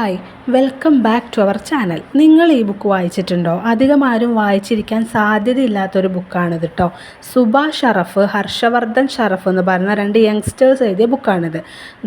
Hi, welcome back to our channel. നിങ്ങൾ ഈ book വായിച്ചിട്ടുണ്ടോ? അധികം ആരും വായിച്ചിരിക്കാൻ സാധ്യതയില്ലാത്തൊരു ബുക്കാണിത് കേട്ടോ. സുബ ഷറഫ്, ഹർഷവർദ്ധൻ ഷറഫ് എന്ന് പറഞ്ഞ രണ്ട് യങ്സ്റ്റേഴ്സ് എഴുതിയ ബുക്കാണിത്.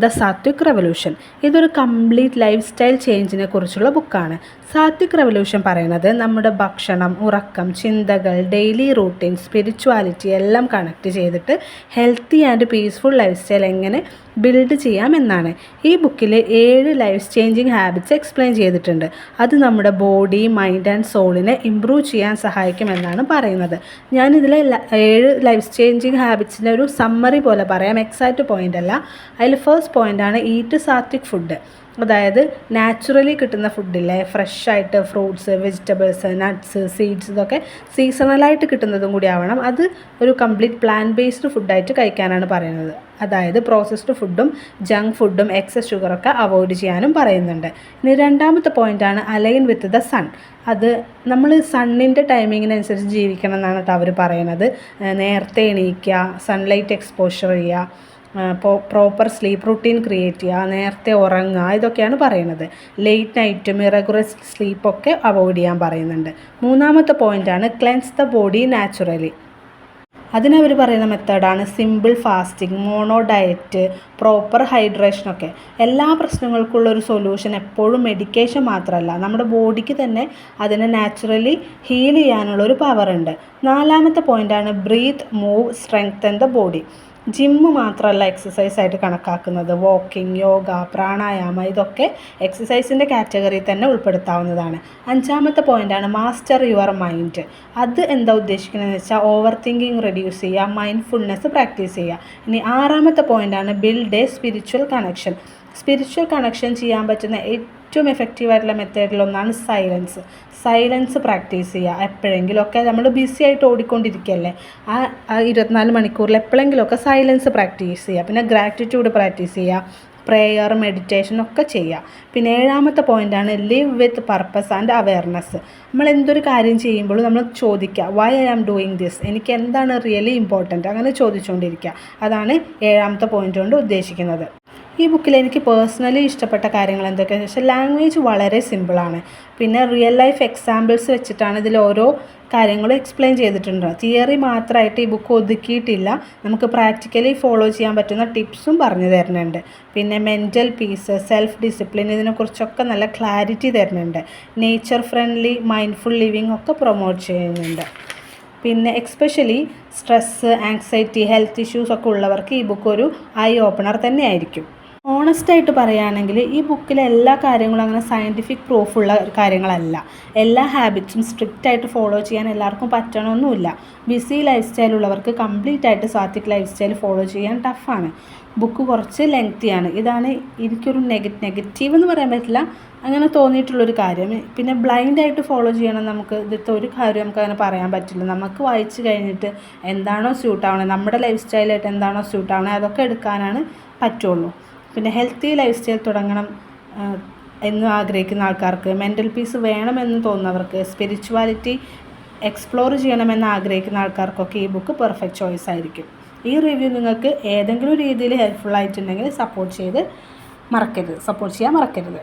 The Satvic revolution. ഇതൊരു കംപ്ലീറ്റ് ലൈഫ് സ്റ്റൈൽ ചേഞ്ചിനെ കുറിച്ചുള്ള ബുക്കാണ്. സാത്വിക് റെവല്യൂഷൻ പറയുന്നത് നമ്മുടെ ഭക്ഷണം, ഉറക്കം, ചിന്തകൾ, ഡെയിലി റൂട്ടീൻ, സ്പിരിച്വാലിറ്റി എല്ലാം കണക്ട് ചെയ്തിട്ട് healthy and peaceful lifestyle എങ്ങനെ ബിൽഡ് ചെയ്യാമെന്നാണ്. ഈ ബുക്കിൽ 7 ലൈഫ് ചേഞ്ചിങ് ഹാബിറ്റ്സ് എക്സ്പ്ലെയിൻ ചെയ്തിട്ടുണ്ട്. അത് നമ്മുടെ ബോഡി, മൈൻഡ് ആൻഡ് സോളിനെ ഇമ്പ്രൂവ് ചെയ്യാൻ സഹായിക്കുമെന്നാണ് പറയുന്നത്. ഞാനിതിലെ 7 ലൈഫ് ചേഞ്ചിങ് ഹാബിറ്റ്സിൻ്റെ ഒരു സമ്മറി പോലെ പറയാം, എക്സാക്റ്റ് പോയിൻ്റ് അല്ല. അതിൽ ഫസ്റ്റ് പോയിൻ്റാണ് ഈറ്റ് സാത്വിക് ഫുഡ്. അതായത് നാച്ചുറലി കിട്ടുന്ന ഫുഡില്ലേ, ഫ്രഷായിട്ട് ഫ്രൂട്ട്സ്, വെജിറ്റബിൾസ്, നട്ട്സ്, സീഡ്സ് ഇതൊക്കെ സീസണലായിട്ട് കിട്ടുന്നതും കൂടി ആവണം. അത് ഒരു കംപ്ലീറ്റ് പ്ലാന്റ് ബേസ്ഡ് ഫുഡായിട്ട് കഴിക്കാനാണ് പറയുന്നത്. അതായത് പ്രോസസ്ഡ് ഫുഡും ജങ്ക് ഫുഡും എക്സസ് ഷുഗറൊക്കെ അവോയ്ഡ് ചെയ്യാനും പറയുന്നുണ്ട്. ഇനി രണ്ടാമത്തെ പോയിൻ്റാണ് അലൈൻ വിത്ത് ദ സൺ. അത് നമ്മൾ സണ്ണിൻ്റെ ടൈമിങ്ങിനനുസരിച്ച് ജീവിക്കണം എന്നാണ് കേട്ടോ അവർ പറയുന്നത്. നേരത്തെ എണീക്കുക, സൺലൈറ്റ് എക്സ്പോഷർ ചെയ്യുക, പ്രോപ്പർ സ്ലീപ്പ് റൂട്ടീൻ ക്രിയേറ്റ് ചെയ്യുക, നേരത്തെ ഉറങ്ങുക, ഇതൊക്കെയാണ് പറയുന്നത്. ലേറ്റ് നൈറ്റും ഇറഗുലർ സ്ലീപ്പൊക്കെ അവോയ്ഡ് ചെയ്യാൻ പറയുന്നുണ്ട്. മൂന്നാമത്തെ പോയിൻ്റാണ് ക്ലെൻസ് ദ ബോഡി നാച്ചുറലി. അതിനവർ പറയുന്ന മെത്തേഡാണ് simple fasting, mono diet, proper ഹൈഡ്രേഷനൊക്കെ. എല്ലാ പ്രശ്നങ്ങൾക്കുള്ളൊരു സൊല്യൂഷൻ എപ്പോഴും മെഡിക്കേഷൻ മാത്രമല്ല, നമ്മുടെ ബോഡിക്ക് തന്നെ അതിനെ നാച്ചുറലി ഹീൽ ചെയ്യാനുള്ളൊരു പവറുണ്ട്. നാലാമത്തെ പോയിൻ്റാണ് breath, move, strengthen the body. Gym മാത്രമല്ല എക്സസൈസ് ആയിട്ട് കണക്കാക്കുന്നത്. വാക്കിംഗ്, യോഗ, പ്രാണായാമ ഇതൊക്കെ എക്സസൈസിൻ്റെ കാറ്റഗറിയിൽ തന്നെ ഉൾപ്പെടുത്താവുന്നതാണ്. അഞ്ചാമത്തെ പോയിൻ്റാണ് മാസ്റ്റർ യുവർ മൈൻഡ്. അത് എന്താ ഉദ്ദേശിക്കുന്നതെന്ന് വെച്ചാൽ ഓവർ തിങ്കിങ് റെഡ്യൂസ് ചെയ്യുക, മൈൻഡ്ഫുൾനെസ് പ്രാക്ടീസ് ചെയ്യുക. ഇനി ആറാമത്തെ പോയിൻ്റാണ് build A spiritual connection. Spiritual connection ചെയ്യാൻ പറ്റുന്ന ഏറ്റവും എഫക്റ്റീവായിട്ടുള്ള മെത്തേഡിലൊന്നാണ് സൈലൻസ് പ്രാക്ടീസ് ചെയ്യുക. എപ്പോഴെങ്കിലുമൊക്കെ നമ്മൾ ബിസി ആയിട്ട് ഓടിക്കൊണ്ടിരിക്കുകയല്ലേ, ആ 24 മണിക്കൂറിൽ എപ്പോഴെങ്കിലുമൊക്കെ സൈലൻസ് പ്രാക്ടീസ് ചെയ്യുക. പിന്നെ ഗ്രാറ്റിറ്റ്യൂഡ് പ്രാക്ടീസ് ചെയ്യുക, പ്രെയർ, മെഡിറ്റേഷൻ ഒക്കെ ചെയ്യുക. പിന്നെ ഏഴാമത്തെ പോയിൻ്റാണ് live with purpose and awareness. നമ്മൾ എന്തൊരു കാര്യം ചെയ്യുമ്പോഴും നമ്മൾ ചോദിക്കുക, why I am doing this, എനിക്ക് എന്താണ് റിയലി ഇമ്പോർട്ടൻറ്റ്, അങ്ങനെ ചോദിച്ചുകൊണ്ടിരിക്കുക. അതാണ് ഏഴാമത്തെ പോയിൻ്റ് കൊണ്ട് ഉദ്ദേശിക്കുന്നത്. ഈ ബുക്കിൽ എനിക്ക് പേഴ്സണലി ഇഷ്ടപ്പെട്ട കാര്യങ്ങൾ എന്തൊക്കെയാണെന്ന് വെച്ചാൽ ലാംഗ്വേജ് വളരെ സിമ്പിളാണ്. പിന്നെ റിയൽ ലൈഫ് എക്സാമ്പിൾസ് വെച്ചിട്ടാണ് ഇതിൽ ഓരോ കാര്യങ്ങളും എക്സ്പ്ലെയിൻ ചെയ്തിട്ടുണ്ട്. തിയറി മാത്രമായിട്ട് ഈ ബുക്ക് ഒതുക്കിയിട്ടില്ല, നമുക്ക് പ്രാക്ടിക്കലി ഫോളോ ചെയ്യാൻ പറ്റുന്ന ടിപ്സും പറഞ്ഞു തരുന്നുണ്ട്. പിന്നെ മെൻ്റൽ പീസ്, സെൽഫ് ഡിസിപ്ലിൻ, ഇതിനെക്കുറിച്ചൊക്കെ നല്ല ക്ലാരിറ്റി തരുന്നുണ്ട്. നേച്ചർ ഫ്രണ്ട്ലി, മൈൻഡ്ഫുൾ ലിവിങ് ഒക്കെ പ്രൊമോട്ട് ചെയ്യുന്നുണ്ട്. പിന്നെ especially stress, anxiety, health issues ഒക്കെ ഉള്ളവർക്ക് ഈ ബുക്ക് ഒരു ഐ ഓപ്പണർ തന്നെയായിരിക്കും. ഓണസ്റ്റായിട്ട് പറയുകയാണെങ്കിൽ ഈ ബുക്കിലെ എല്ലാ കാര്യങ്ങളും അങ്ങനെ സയൻറ്റിഫിക് പ്രൂഫുള്ള കാര്യങ്ങളല്ല. എല്ലാ ഹാബിറ്റ്സും സ്ട്രിക്റ്റായിട്ട് ഫോളോ ചെയ്യാൻ എല്ലാവർക്കും പറ്റണമെന്നില്ല. ബിസി ലൈഫ് സ്റ്റൈൽ ഉള്ളവർക്ക് കംപ്ലീറ്റ് ആയിട്ട് സാത്വിക് ലൈഫ് സ്റ്റൈൽ ഫോളോ ചെയ്യാൻ ടഫാണ്. ബുക്ക് കുറച്ച് ലെങ്തിയാണ്. ഇതാണ് എനിക്കൊരു നെഗറ്റീവ് എന്ന് പറയാൻ പറ്റില്ല, അങ്ങനെ തോന്നിയിട്ടുള്ളൊരു കാര്യം. പിന്നെ ബ്ലൈൻഡായിട്ട് ഫോളോ ചെയ്യണം നമുക്ക് ഇതിലത്തെ ഒരു കാര്യം നമുക്ക് അങ്ങനെ പറയാൻ പറ്റില്ല. നമുക്ക് വായിച്ച് കഴിഞ്ഞിട്ട് എന്താണോ സ്യൂട്ടാവണത്, നമ്മുടെ ലൈഫ് സ്റ്റൈലായിട്ട് എന്താണോ സ്യൂട്ടാവണത് അതൊക്കെ എടുക്കാനാണ് പറ്റുള്ളൂ. പിന്നെ ഹെൽത്തി ലൈഫ് സ്റ്റൈൽ തുടങ്ങണം എന്ന് ആഗ്രഹിക്കുന്ന ആൾക്കാർക്ക്, മെൻ്റൽ പീസ് വേണമെന്ന് തോന്നുന്നവർക്ക്, സ്പിരിച്വാലിറ്റി എക്സ്പ്ലോർ ചെയ്യണമെന്ന് ആഗ്രഹിക്കുന്ന ആൾക്കാർക്കൊക്കെ ഈ ബുക്ക് പെർഫെക്റ്റ് ചോയ്സ് ആയിരിക്കും. ഈ റിവ്യൂ നിങ്ങൾക്ക് ഏതെങ്കിലും രീതിയിൽ ഹെൽപ്ഫുൾ ആയിട്ടുണ്ടെങ്കിൽ സപ്പോർട്ട് ചെയ്യാൻ മറക്കരുത്.